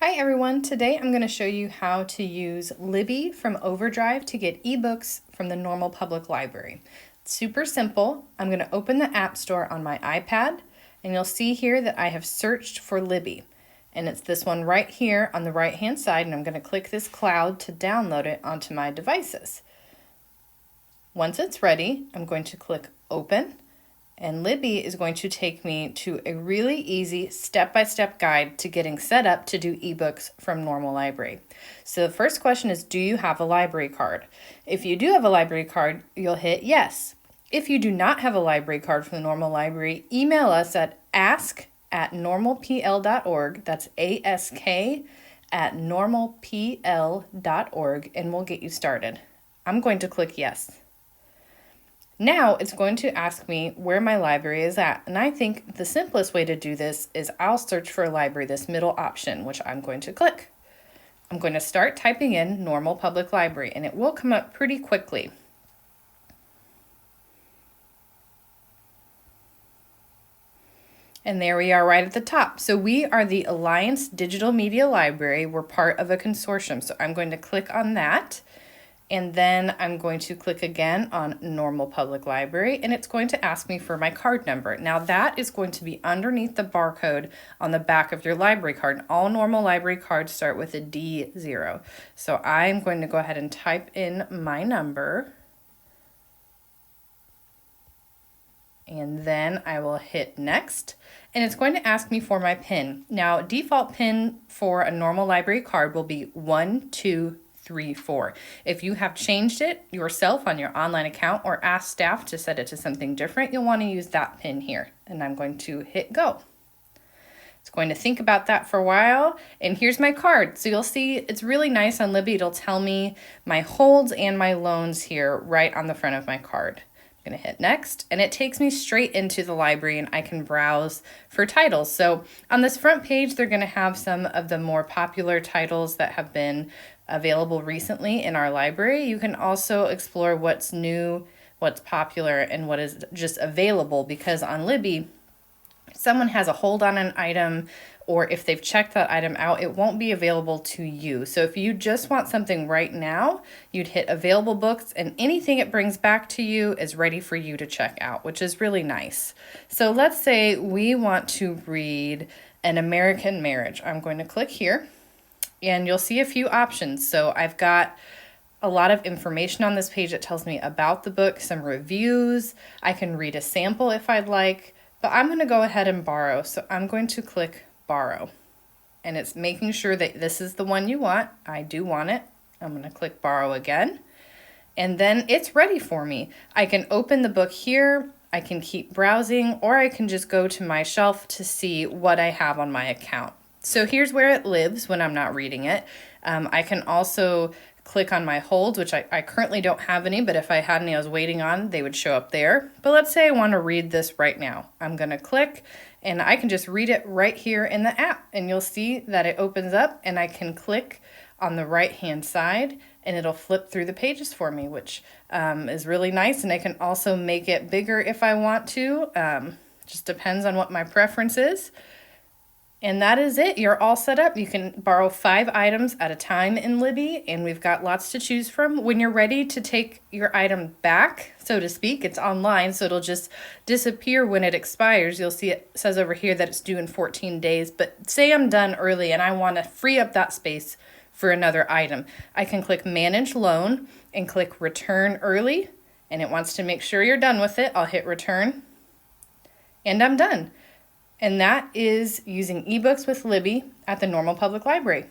Hi everyone, today I'm going to show you how to use Libby from Overdrive to get ebooks from the normal public library. It's super simple. I'm going to open the App Store on my iPad and you'll see here that I have searched for Libby. And it's this one right here on the right hand side, and I'm going to click this cloud to download it onto my devices. Once it's ready, I'm going to click open. And Libby is going to take me to a really easy step-by-step guide to getting set up to do ebooks from normal library. So the first question is, do you have a library card? If you do have a library card, you'll hit yes. If you do not have a library card from the normal library, email us at ask@normalpl.org. That's ask@normalpl.org, and we'll get you started. I'm going to click yes. Now it's going to ask me where my library is at, and I think the simplest way to do this is I'll search for a library, this middle option, which I'm going to click. I'm going to start typing in normal public library, and it will come up pretty quickly. And there we are right at the top. So we are the Alliance Digital Media Library. We're part of a consortium, so I'm going to click on that. And then I'm going to click again on normal public library, and it's going to ask me for my card number. Now that is going to be underneath the barcode on the back of your library card. All normal library cards start with a D0. So I'm going to go ahead and type in my number. And then I will hit next, and it's going to ask me for my PIN. Now, default PIN for a normal library card will be 1234. If you have changed it yourself on your online account or asked staff to set it to something different, you'll want to use that PIN here. And I'm going to hit go. It's going to think about that for a while, and here's my card. So you'll see it's really nice on Libby. It'll tell me my holds and my loans here right on the front of my card. I'm going to hit next, and it takes me straight into the library, and I can browse for titles. So on this front page, they're going to have some of the more popular titles that have been available recently in our library. You can also explore what's new, what's popular, and what is just available, because on Libby, if someone has a hold on an item, or if they've checked that item out, it won't be available to you. So if you just want something right now, you'd hit available books, and anything it brings back to you is ready for you to check out, which is really nice. So let's say we want to read An American Marriage. I'm going to click here, and you'll see a few options. So I've got a lot of information on this page that tells me about the book, some reviews. I can read a sample if I'd like, but I'm going to go ahead and borrow. So I'm going to click borrow, and it's making sure that this is the one you want. I do want it. I'm going to click borrow again, and then it's ready for me. I can open the book here, I can keep browsing, or I can just go to my shelf to see what I have on my account. So here's where it lives when I'm not reading it. I can also click on my holds, which I currently don't have any, but if I had any I was waiting on, they would show up there. But let's say I want to read this right now. I'm going to click, and I can just read it right here in the app, and you'll see that it opens up, and I can click on the right hand side, and it'll flip through the pages for me, which is really nice. And I can also make it bigger if I want to. Just depends on what my preference is. And that is it. You're all set up. You can borrow 5 items at a time in Libby, and we've got lots to choose from. When you're ready to take your item back, so to speak, it's online, so it'll just disappear when it expires. You'll see it says over here that it's due in 14 days, but say I'm done early and I want to free up that space for another item. I can click Manage Loan and click Return Early, and it wants to make sure you're done with it. I'll hit Return, and I'm done. And that is using ebooks with Libby at the normal public library.